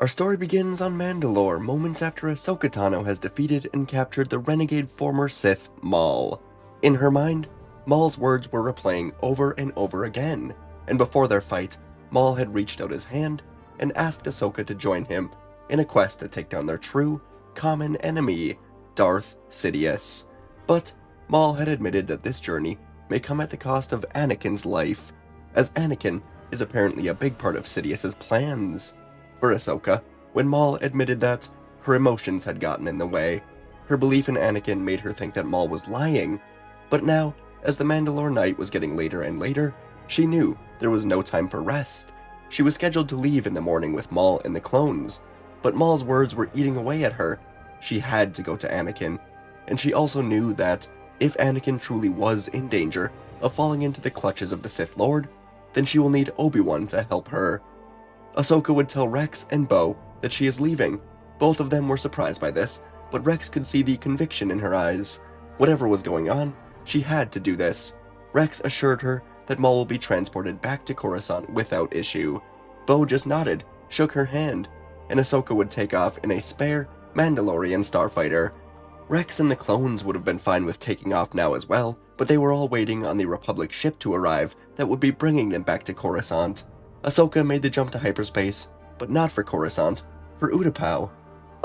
Our story begins on Mandalore, moments after Ahsoka Tano has defeated and captured the renegade former Sith, Maul. In her mind, Maul's words were replaying over and over again, and before their fight, Maul had reached out his hand and asked Ahsoka to join him in a quest to take down their true, common enemy, Darth Sidious. But Maul had admitted that this journey may come at the cost of Anakin's life, as Anakin is apparently a big part of Sidious's plans. For Ahsoka, when Maul admitted that, her emotions had gotten in the way. Her belief in Anakin made her think that Maul was lying. But now, as the Mandalore night was getting later and later, she knew there was no time for rest. She was scheduled to leave in the morning with Maul and the clones, but Maul's words were eating away at her. She had to go to Anakin, and she also knew that if Anakin truly was in danger of falling into the clutches of the Sith Lord, then she will need Obi Wan to help her. Ahsoka would tell Rex and Bo that she is leaving. Both of them were surprised by this, but Rex could see the conviction in her eyes. Whatever was going on, she had to do this. Rex assured her that Maul will be transported back to Coruscant without issue. Bo just nodded, shook her hand, and Ahsoka would take off in a spare Mandalorian starfighter. Rex and the clones would have been fine with taking off now as well, but they were all waiting on the Republic ship to arrive that would be bringing them back to Coruscant. Ahsoka made the jump to hyperspace, but not for Coruscant, for Utapau.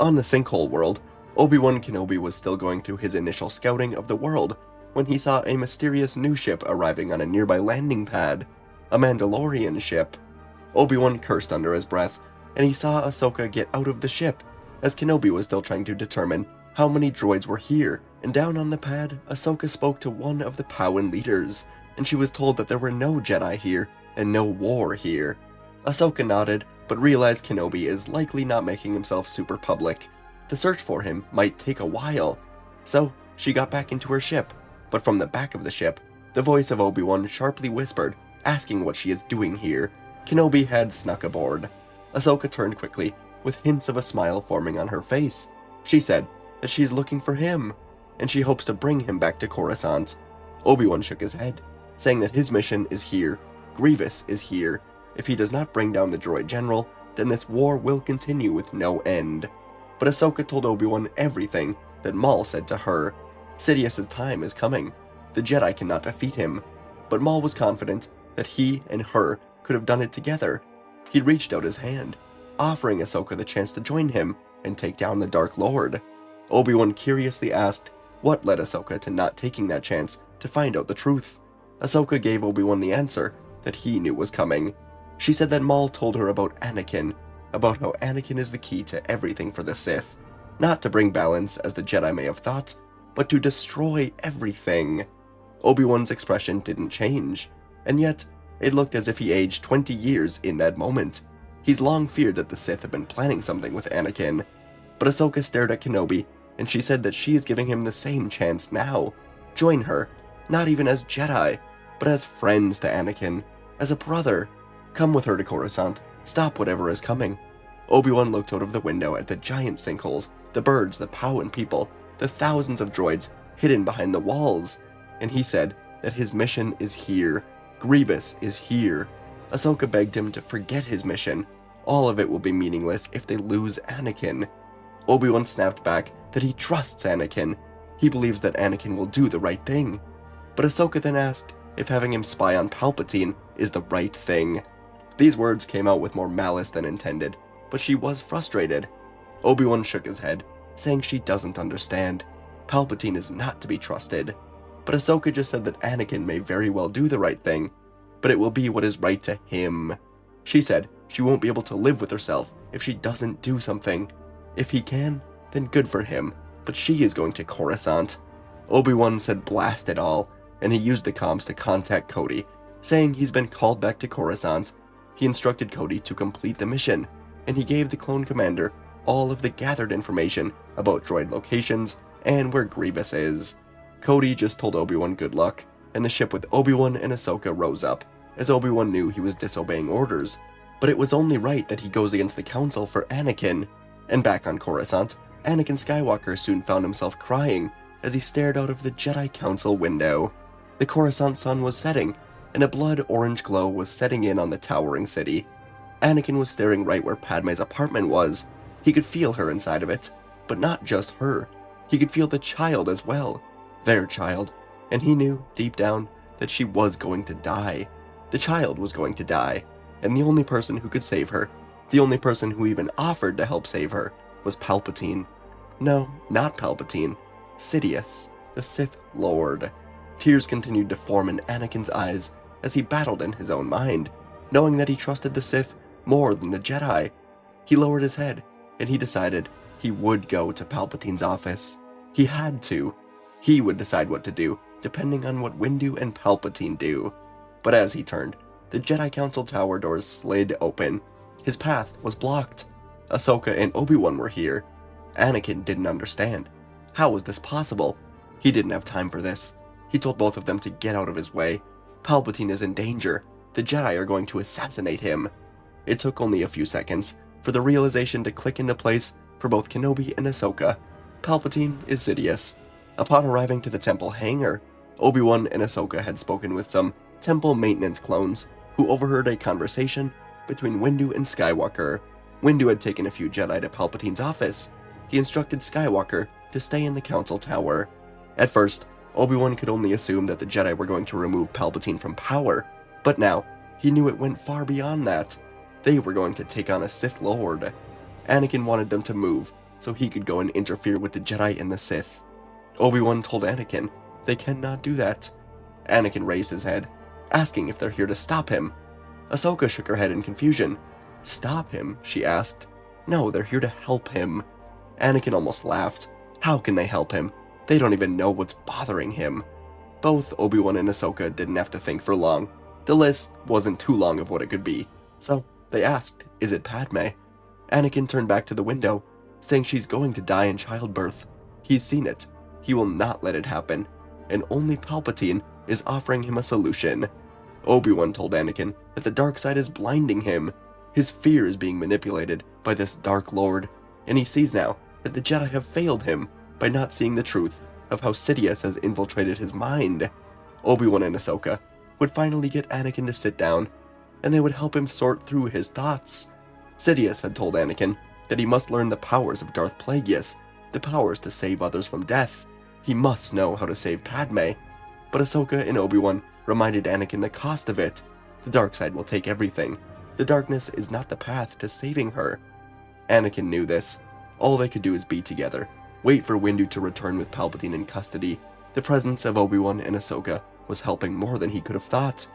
On the Sinkhole world, Obi-Wan Kenobi was still going through his initial scouting of the world when he saw a mysterious new ship arriving on a nearby landing pad, a Mandalorian ship. Obi-Wan cursed under his breath, and he saw Ahsoka get out of the ship, as Kenobi was still trying to determine how many droids were here, and down on the pad, Ahsoka spoke to one of the Pauwan leaders, and she was told that there were no Jedi here, and no war here. Ahsoka nodded, but realized Kenobi is likely not making himself super public. The search for him might take a while. So, she got back into her ship, but from the back of the ship, the voice of Obi-Wan sharply whispered, asking what she is doing here. Kenobi had snuck aboard. Ahsoka turned quickly, with hints of a smile forming on her face. She said that she's looking for him, and she hopes to bring him back to Coruscant. Obi-Wan shook his head, saying that his mission is here. Grievous is here. If he does not bring down the droid general, then this war will continue with no end. But Ahsoka told Obi-Wan everything that Maul said to her. Sidious's time is coming. The Jedi cannot defeat him. But Maul was confident that he and her could have done it together. He reached out his hand, offering Ahsoka the chance to join him and take down the Dark Lord. Obi-Wan curiously asked what led Ahsoka to not taking that chance to find out the truth. Ahsoka gave Obi-Wan the answer that he knew was coming. She said that Maul told her about Anakin, about how Anakin is the key to everything for the Sith, not to bring balance as the Jedi may have thought, but to destroy everything. Obi-Wan's expression didn't change, and yet it looked as if he aged 20 years in that moment. He's long feared that the Sith have been planning something with Anakin. But Ahsoka stared at Kenobi, and she said that she is giving him the same chance now. Join her, not even as Jedi, but as friends to Anakin, as a brother. Come with her to Coruscant. Stop whatever is coming. Obi-Wan looked out of the window at the giant sinkholes, the birds, the Pauwan people, the thousands of droids hidden behind the walls, and he said that his mission is here. Grievous is here. Ahsoka begged him to forget his mission. All of it will be meaningless if they lose Anakin. Obi-Wan snapped back that he trusts Anakin. He believes that Anakin will do the right thing. But Ahsoka then asked if having him spy on Palpatine is the right thing. These words came out with more malice than intended, but she was frustrated. Obi-Wan shook his head, saying she doesn't understand. Palpatine is not to be trusted. But Ahsoka just said that Anakin may very well do the right thing, but it will be what is right to him. She said she won't be able to live with herself if she doesn't do something. If he can, then good for him, but she is going to Coruscant. Obi-Wan said blast it all, and he used the comms to contact Cody, saying he's been called back to Coruscant. He instructed Cody to complete the mission, and he gave the clone commander all of the gathered information about droid locations and where Grievous is. Cody just told Obi-Wan good luck, and the ship with Obi-Wan and Ahsoka rose up, as Obi-Wan knew he was disobeying orders, but it was only right that he goes against the Council for Anakin. And back on Coruscant, Anakin Skywalker soon found himself crying as he stared out of the Jedi Council window. The Coruscant sun was setting, and a blood-orange glow was setting in on the towering city. Anakin was staring right where Padme's apartment was. He could feel her inside of it, but not just her. He could feel the child as well, their child, and he knew, deep down, that she was going to die. The child was going to die, and the only person who could save her, the only person who even offered to help save her, was Palpatine. No, not Palpatine. Sidious, the Sith Lord. Tears continued to form in Anakin's eyes as he battled in his own mind, knowing that he trusted the Sith more than the Jedi. He lowered his head, and he decided he would go to Palpatine's office. He had to. He would decide what to do, depending on what Windu and Palpatine do. But as he turned, the Jedi Council tower doors slid open. His path was blocked. Ahsoka and Obi Wan were here. Anakin didn't understand. How was this possible? He didn't have time for this. He told both of them to get out of his way. Palpatine is in danger. The Jedi are going to assassinate him. It took only a few seconds for the realization to click into place for both Kenobi and Ahsoka. Palpatine is Sidious. Upon arriving to the temple hangar, Obi-Wan and Ahsoka had spoken with some temple maintenance clones who overheard a conversation between Windu and Skywalker. Windu had taken a few Jedi to Palpatine's office. He instructed Skywalker to stay in the council tower. At first, Obi-Wan could only assume that the Jedi were going to remove Palpatine from power, but now he knew it went far beyond that. They were going to take on a Sith Lord. Anakin wanted them to move so he could go and interfere with the Jedi and the Sith. Obi-Wan told Anakin they cannot do that. Anakin raised his head, asking if they're here to stop him. Ahsoka shook her head in confusion. Stop him? She asked. No, they're here to help him. Anakin almost laughed. How can they help him? They don't even know what's bothering him. Both Obi-Wan and Ahsoka didn't have to think for long. The list wasn't too long of what it could be, so they asked, is it Padme? Anakin turned back to the window, saying she's going to die in childbirth. He's seen it. He will not let it happen, and only Palpatine is offering him a solution. Obi-Wan told Anakin that the dark side is blinding him. His fear is being manipulated by this Dark Lord, and he sees now that the Jedi have failed him by not seeing the truth of how Sidious has infiltrated his mind. Obi-Wan and Ahsoka would finally get Anakin to sit down, and they would help him sort through his thoughts. Sidious had told Anakin that he must learn the powers of Darth Plagueis, the powers to save others from death. He must know how to save Padme. But Ahsoka and Obi-Wan reminded Anakin the cost of it. The dark side will take everything. The darkness is not the path to saving her. Anakin knew this. All they could do is be together, wait for Windu to return with Palpatine in custody. The presence of Obi-Wan and Ahsoka was helping more than he could have thought.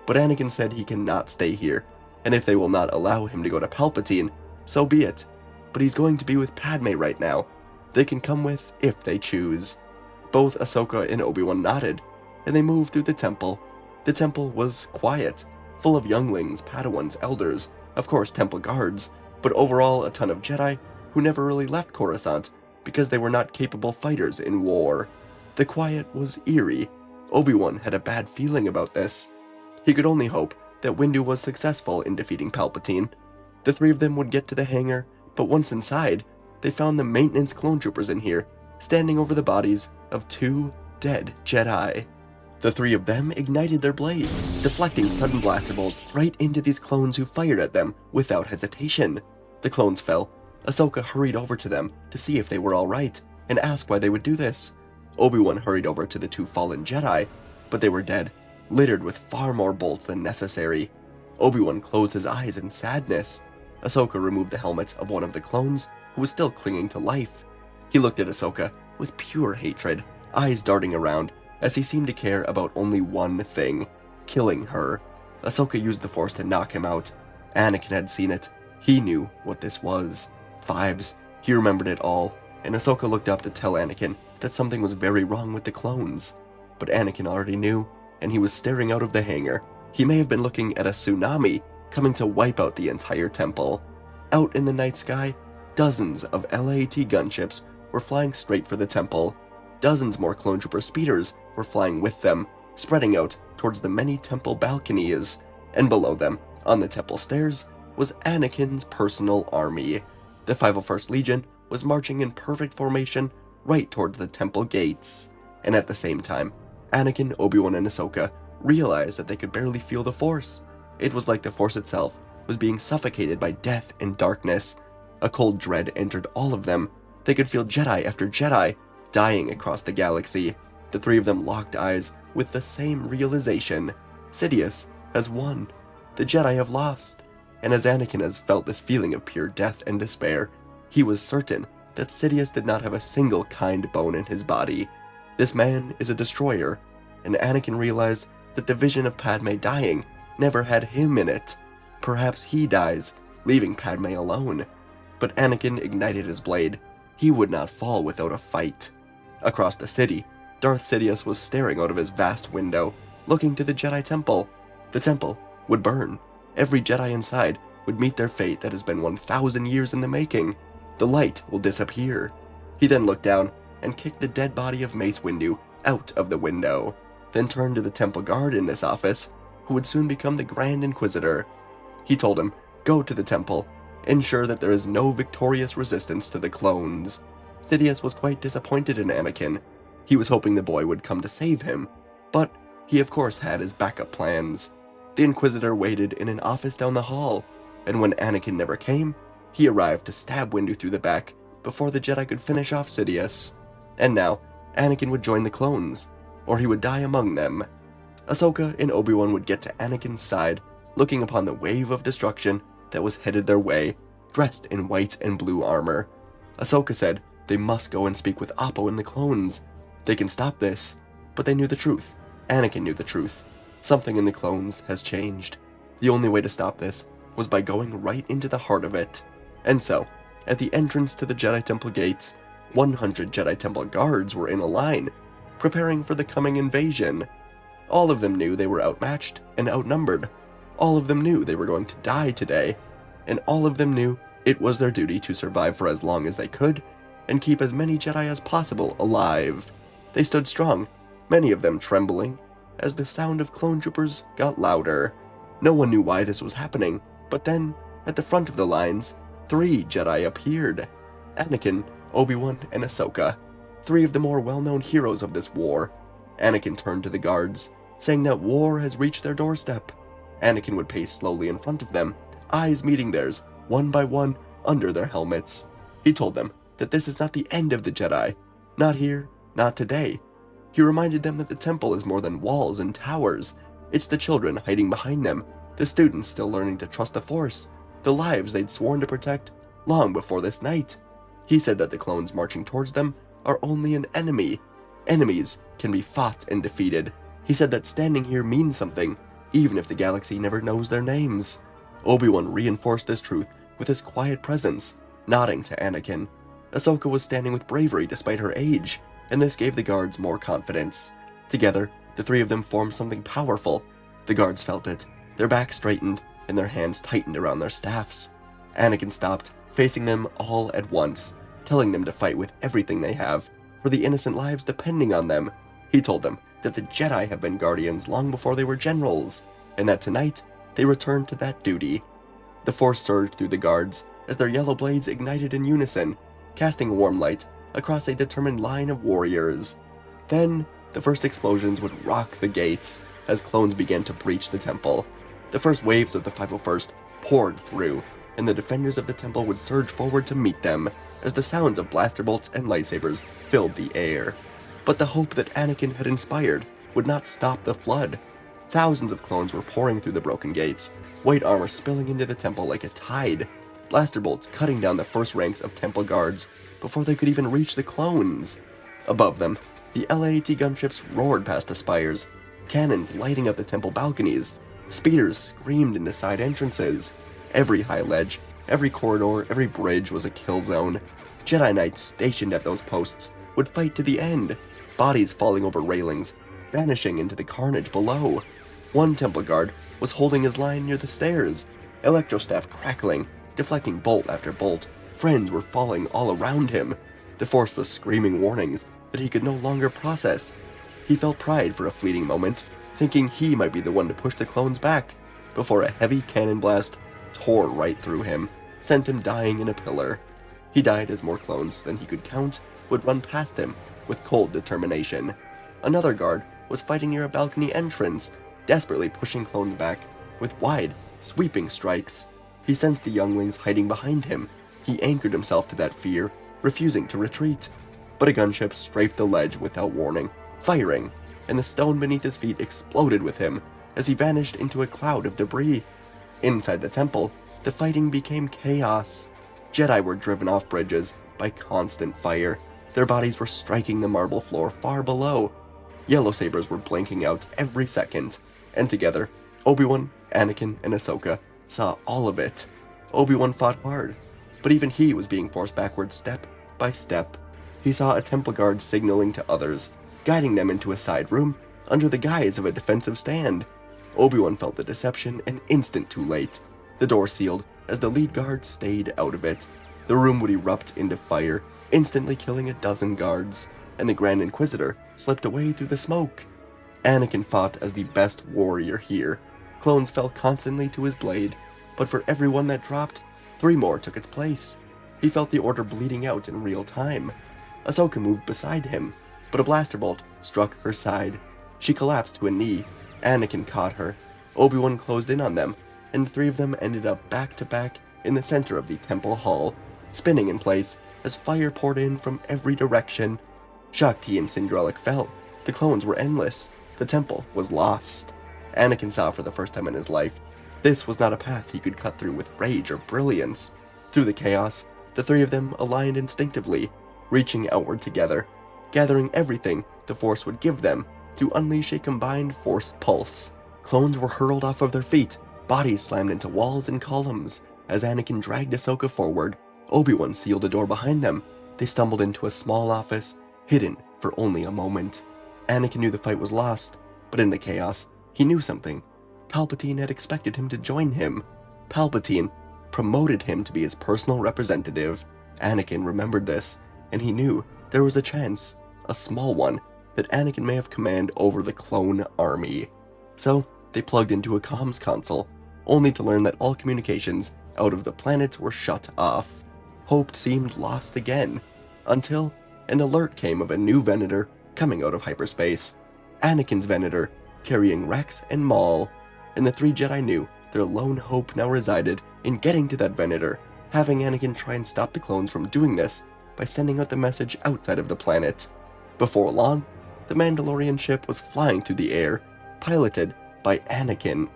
But Anakin said he cannot stay here, and if they will not allow him to go to Palpatine, so be it. But he's going to be with Padme right now. They can come with if they choose. Both Ahsoka and Obi-Wan nodded, and they moved through the temple. The temple was quiet, full of younglings, Padawans, elders, of course temple guards, but overall a ton of Jedi who never really left Coruscant because they were not capable fighters in war. The quiet was eerie. Obi-Wan had a bad feeling about this. He could only hope that Windu was successful in defeating Palpatine. The three of them would get to the hangar, but once inside, they found the maintenance clone troopers in here, standing over the bodies of 2 dead Jedi. The three of them ignited their blades, deflecting sudden blaster bolts right into these clones who fired at them without hesitation. The clones fell. Ahsoka hurried over to them to see if they were alright, and asked why they would do this. Obi-Wan hurried over to the 2 fallen Jedi, but they were dead, littered with far more bolts than necessary. Obi-Wan closed his eyes in sadness. Ahsoka removed the helmet of one of the clones, who was still clinging to life. He looked at Ahsoka with pure hatred, eyes darting around, as he seemed to care about only one thing, killing her. Ahsoka used the Force to knock him out. Anakin had seen it. He knew what this was. Fives. He remembered it all, and Ahsoka looked up to tell Anakin that something was very wrong with the clones. But Anakin already knew, and he was staring out of the hangar. He may have been looking at a tsunami coming to wipe out the entire temple. Out in the night sky, dozens of LAT gunships were flying straight for the temple. Dozens more clone trooper speeders were flying with them, spreading out towards the many temple balconies, and below them, on the temple stairs, was Anakin's personal army. The 501st Legion was marching in perfect formation right towards the temple gates. And at the same time, Anakin, Obi-Wan, and Ahsoka realized that they could barely feel the Force. It was like the Force itself was being suffocated by death and darkness. A cold dread entered all of them. They could feel Jedi after Jedi dying across the galaxy. The three of them locked eyes with the same realization. Sidious has won. The Jedi have lost. And as Anakin has felt this feeling of pure death and despair, he was certain that Sidious did not have a single kind bone in his body. This man is a destroyer, and Anakin realized that the vision of Padme dying never had him in it. Perhaps he dies, leaving Padme alone. But Anakin ignited his blade. He would not fall without a fight. Across the city, Darth Sidious was staring out of his vast window, looking to the Jedi Temple. The temple would burn. Every Jedi inside would meet their fate that has been 1,000 years in the making. The light will disappear. He then looked down and kicked the dead body of Mace Windu out of the window, then turned to the temple guard in this office, who would soon become the Grand Inquisitor. He told him, "Go to the temple. Ensure that there is no victorious resistance to the clones." Sidious was quite disappointed in Anakin. He was hoping the boy would come to save him, but he of course had his backup plans. The Inquisitor waited in an office down the hall, and when Anakin never came, he arrived to stab Windu through the back before the Jedi could finish off Sidious. And now, Anakin would join the clones, or he would die among them. Ahsoka and Obi Wan would get to Anakin's side, looking upon the wave of destruction that was headed their way, dressed in white and blue armor. Ahsoka said they must go and speak with Oppo and the clones. They can stop this, but they knew the truth. Anakin knew the truth. Something in the clones has changed. The only way to stop this was by going right into the heart of it. And so, at the entrance to the Jedi Temple gates, 100 Jedi Temple guards were in a line, preparing for the coming invasion. All of them knew they were outmatched and outnumbered. All of them knew they were going to die today, and all of them knew it was their duty to survive for as long as they could and keep as many Jedi as possible alive. They stood strong, many of them trembling, as the sound of clone troopers got louder. No one knew why this was happening, but then, at the front of the lines, 3 Jedi appeared. Anakin, Obi Wan, and Ahsoka, 3 of the more well-known heroes of this war. Anakin turned to the guards, saying that war has reached their doorstep. Anakin would pace slowly in front of them, eyes meeting theirs, one by one, under their helmets. He told them that this is not the end of the Jedi. Not here, not today. He reminded them that the temple is more than walls and towers. It's the children hiding behind them, the students still learning to trust the Force, the lives they'd sworn to protect long before this night. He said that the clones marching towards them are only an enemy. Enemies can be fought and defeated. He said that standing here means something, even if the galaxy never knows their names. Obi-Wan reinforced this truth with his quiet presence, nodding to Anakin. Ahsoka was standing with bravery despite her age, and this gave the guards more confidence. Together, the 3 of them formed something powerful. The guards felt it. Their backs straightened, and their hands tightened around their staffs. Anakin stopped, facing them all at once, telling them to fight with everything they have, for the innocent lives depending on them. He told them that the Jedi have been guardians long before they were generals, and that tonight they returned to that duty. The Force surged through the guards as their yellow blades ignited in unison, casting warm light across a determined line of warriors. Then, the first explosions would rock the gates as clones began to breach the temple. The first waves of the 501st poured through, and the defenders of the temple would surge forward to meet them as the sounds of blaster bolts and lightsabers filled the air. But the hope that Anakin had inspired would not stop the flood. Thousands of clones were pouring through the broken gates, white armor spilling into the temple like a tide, blaster bolts cutting down the first ranks of temple guards before they could even reach the clones. Above them, the LAAT gunships roared past the spires, cannons lighting up the temple balconies. Speeders screamed into side entrances. Every high ledge, every corridor, every bridge was a kill zone. Jedi Knights stationed at those posts would fight to the end, bodies falling over railings, vanishing into the carnage below. One temple guard was holding his line near the stairs, electrostaff crackling, deflecting bolt after bolt. Friends were falling all around him. The Force was screaming warnings that he could no longer process. He felt pride for a fleeting moment, thinking he might be the one to push the clones back, before a heavy cannon blast tore right through him, sent him dying in a pillar. He died as more clones than he could count would run past him with cold determination. Another guard was fighting near a balcony entrance, desperately pushing clones back with wide, sweeping strikes. He sensed the younglings hiding behind him. He anchored himself to that fear, refusing to retreat. But a gunship strafed the ledge without warning, firing, and the stone beneath his feet exploded with him as he vanished into a cloud of debris. Inside the temple, the fighting became chaos. Jedi were driven off bridges by constant fire. Their bodies were striking the marble floor far below. Yellow sabers were blinking out every second, and together, Obi Wan, Anakin, and Ahsoka saw all of it. Obi Wan fought hard, but even he was being forced backwards step by step. He saw a temple guard signaling to others, guiding them into a side room under the guise of a defensive stand. Obi Wan felt the deception an instant too late. The door sealed as the lead guard stayed out of it. The room would erupt into fire, instantly killing a dozen guards, and the Grand Inquisitor slipped away through the smoke. Anakin fought as the best warrior here. Clones fell constantly to his blade, but for every one that dropped, 3 more took its place. He felt the order bleeding out in real time. Ahsoka moved beside him, but a blaster bolt struck her side. She collapsed to a knee. Anakin caught her. Obi-Wan closed in on them, and the 3 of them ended up back to back in the center of the temple hall, spinning in place as fire poured in from every direction. Shakti and Cinderella fell. The clones were endless. The temple was lost. Anakin saw for the first time in his life, this was not a path he could cut through with rage or brilliance. Through the chaos, the 3 of them aligned instinctively, reaching outward together, gathering everything the Force would give them to unleash a combined Force pulse. Clones were hurled off of their feet, bodies slammed into walls and columns. As Anakin dragged Ahsoka forward, Obi-Wan sealed a door behind them. They stumbled into a small office, hidden for only a moment. Anakin knew the fight was lost, but in the chaos, he knew something. Palpatine had expected him to join him. Palpatine promoted him to be his personal representative. Anakin remembered this, and he knew there was a chance, a small one, that Anakin may have command over the clone army. So, they plugged into a comms console, only to learn that all communications out of the planet were shut off. Hope seemed lost again, until an alert came of a new Venator coming out of hyperspace. Anakin's Venator, carrying Rex and Maul, and the 3 Jedi knew their lone hope now resided in getting to that Venator, having Anakin try and stop the clones from doing this by sending out the message outside of the planet. Before long, the Mandalorian ship was flying through the air, piloted by Anakin.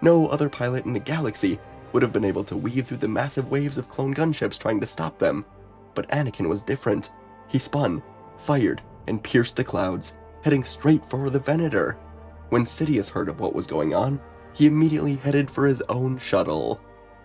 No other pilot in the galaxy would have been able to weave through the massive waves of clone gunships trying to stop them. But Anakin was different. He spun, fired, and pierced the clouds, heading straight for the Venator. When Sidious heard of what was going on, he immediately headed for his own shuttle.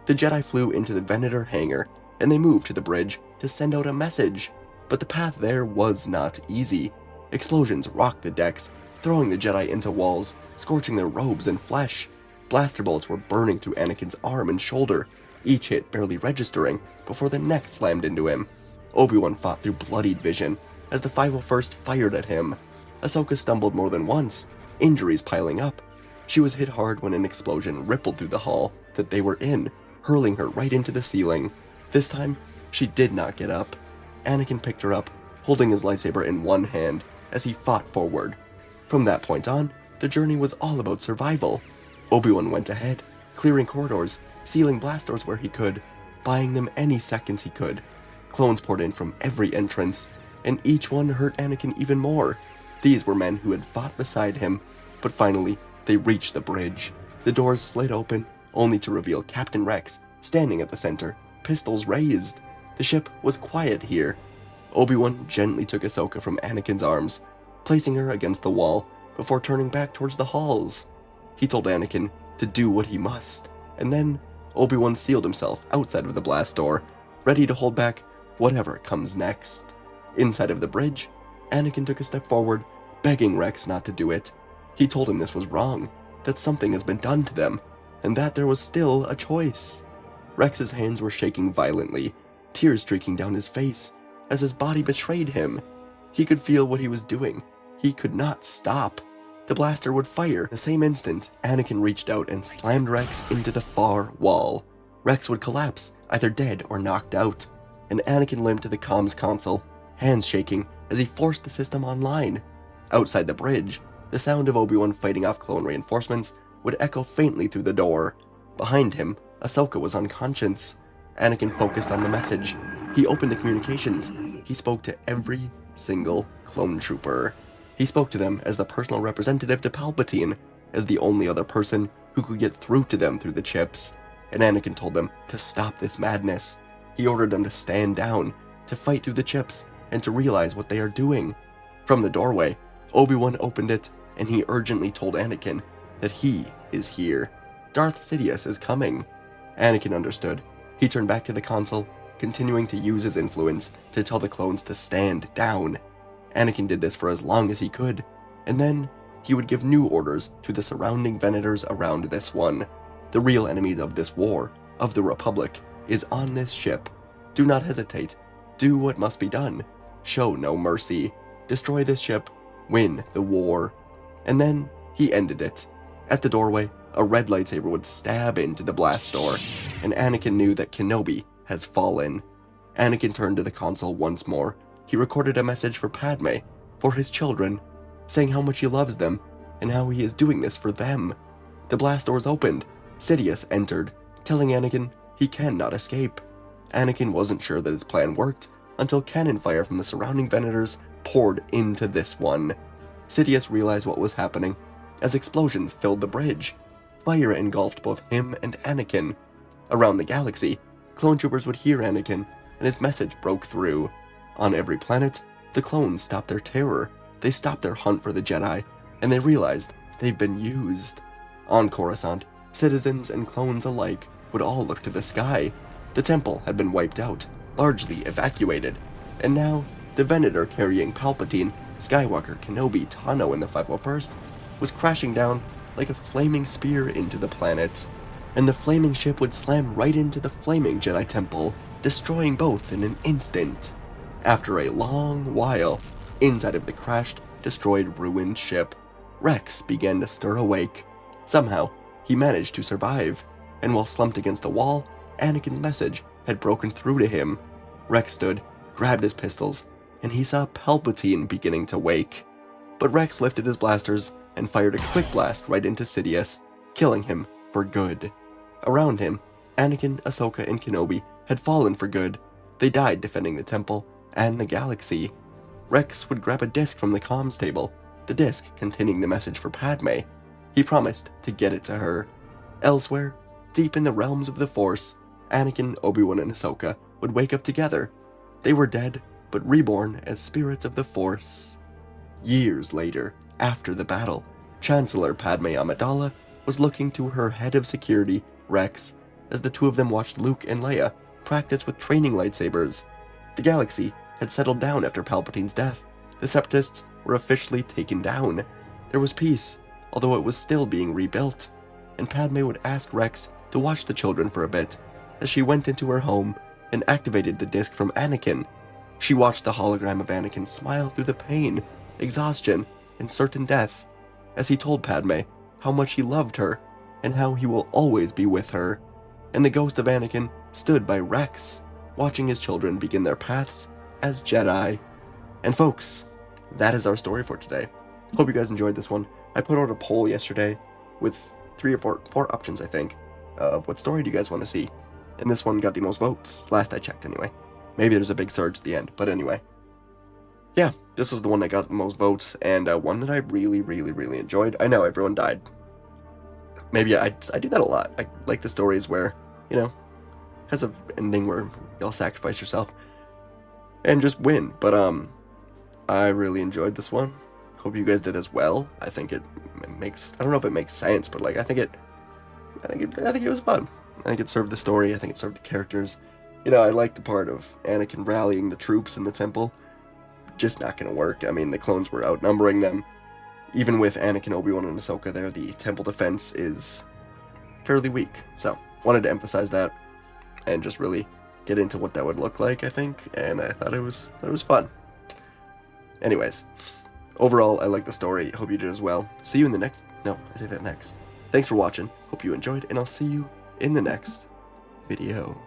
The Jedi flew into the Venator hangar, and they moved to the bridge to send out a message. But the path there was not easy. Explosions rocked the decks, throwing the Jedi into walls, scorching their robes and flesh. Blaster bolts were burning through Anakin's arm and shoulder, each hit barely registering before the next slammed into him. Obi-Wan fought through bloodied vision as the 501st fired at him. Ahsoka stumbled more than once, injuries piling up. She was hit hard when an explosion rippled through the hall that they were in, hurling her right into the ceiling. This time, she did not get up. Anakin picked her up, holding his lightsaber in one hand as he fought forward. From that point on, the journey was all about survival. Obi-Wan went ahead, clearing corridors, sealing blast doors where he could, buying them any seconds he could. Clones poured in from every entrance, and each one hurt Anakin even more. These were men who had fought beside him, but finally, they reached the bridge. The doors slid open, only to reveal Captain Rex standing at the center, pistols raised. The ship was quiet here. Obi-Wan gently took Ahsoka from Anakin's arms, placing her against the wall before turning back towards the halls. He told Anakin to do what he must, and then Obi-Wan sealed himself outside of the blast door, ready to hold back whatever comes next. Inside of the bridge, Anakin took a step forward, begging Rex not to do it. He told him this was wrong, that something has been done to them, and that there was still a choice. Rex's hands were shaking violently, tears streaking down his face, as his body betrayed him. He could feel what he was doing. He could not stop. The blaster would fire. The same instant, Anakin reached out and slammed Rex into the far wall. Rex would collapse, either dead or knocked out, and Anakin limped to the comms console, hands shaking as he forced the system online. Outside the bridge, the sound of Obi-Wan fighting off clone reinforcements would echo faintly through the door. Behind him, Ahsoka was unconscious. Anakin focused on the message. He opened the communications. He spoke to every single clone trooper. He spoke to them as the personal representative to Palpatine, as the only other person who could get through to them through the chips. And Anakin told them to stop this madness. He ordered them to stand down, to fight through the chips, and to realize what they are doing. From the doorway, Obi Wan opened it, and he urgently told Anakin that he is here. Darth Sidious is coming. Anakin understood. He turned back to the console, continuing to use his influence to tell the clones to stand down. Anakin did this for as long as he could, and then he would give new orders to the surrounding Venators around this one. The real enemy of this war, of the Republic, is on this ship. Do not hesitate. Do what must be done. Show no mercy. Destroy this ship. Win the war. And then he ended it. At the doorway, a red lightsaber would stab into the blast door, and Anakin knew that Kenobi has fallen. Anakin turned to the console once more. He recorded a message for Padme, for his children, saying how much he loves them, and how he is doing this for them. The blast doors opened. Sidious entered, telling Anakin he cannot escape. Anakin wasn't sure that his plan worked until cannon fire from the surrounding Venators poured into this one. Sidious realized what was happening as explosions filled the bridge. Fire engulfed both him and Anakin. Around the galaxy, clone troopers would hear Anakin, and his message broke through. On every planet, the clones stopped their terror. They stopped their hunt for the Jedi, and they realized they've been used. On Coruscant, citizens and clones alike would all look to the sky. The temple had been wiped out, largely evacuated, and now the Venator carrying Palpatine, Skywalker, Kenobi, Tano, and the 501st was crashing down like a flaming spear into the planet, and the flaming ship would slam right into the flaming Jedi Temple, destroying both in an instant. After a long while, inside of the crashed, destroyed, ruined ship, Rex began to stir awake. Somehow, he managed to survive, and while slumped against the wall, Anakin's message had broken through to him. Rex stood, grabbed his pistols, and he saw Palpatine beginning to wake. But Rex lifted his blasters and fired a quick blast right into Sidious, killing him for good. Around him, Anakin, Ahsoka, and Kenobi had fallen for good. They died defending the temple and the galaxy. Rex would grab a disc from the comms table, the disc containing the message for Padme. He promised to get it to her. Elsewhere, deep in the realms of the Force, Anakin, Obi-Wan, and Ahsoka would wake up together. They were dead, but reborn as spirits of the Force. Years later, after the battle, Chancellor Padme Amidala was looking to her head of security, Rex, as the two of them watched Luke and Leia practice with training lightsabers. The galaxy had settled down after Palpatine's death. The Separatists were officially taken down. There was peace, although it was still being rebuilt, and Padme would ask Rex to watch the children for a bit as she went into her home and activated the disc from Anakin. She watched the hologram of Anakin smile through the pain, exhaustion, and certain death as he told Padme how much he loved her and how he will always be with her. And the ghost of Anakin stood by Rex, watching his children begin their paths as Jedi. And folks, that is our story for today. Hope you guys enjoyed this one. I put out a poll yesterday with 3 or 4 options, I think, of what story do you guys want to see. And this one got the most votes, last I checked anyway. Maybe there's a big surge at the end, but anyway. Yeah, this was the one that got the most votes, and one that I really enjoyed. I know everyone died. Maybe I do that a lot. I like the stories where, you know, has an ending where you'll sacrifice yourself and just win. But I really enjoyed this one. Hope you guys did as well. I think it makes, I don't know if it makes sense, but like I think it was fun. I think it served the story. I think it served the characters. You know, I like the part of Anakin rallying the troops in the temple. Just not gonna work. I mean, the clones were outnumbering them. Even with Anakin, Obi-Wan, and Ahsoka there, the temple defense is fairly weak. So, wanted to emphasize that and just really get into what that would look like, I think. And I thought it was fun. Anyways, overall, I like the story. Hope you did as well. See you in the next... No, I say that next. Thanks for watching. Hope you enjoyed, and I'll see you in the next video.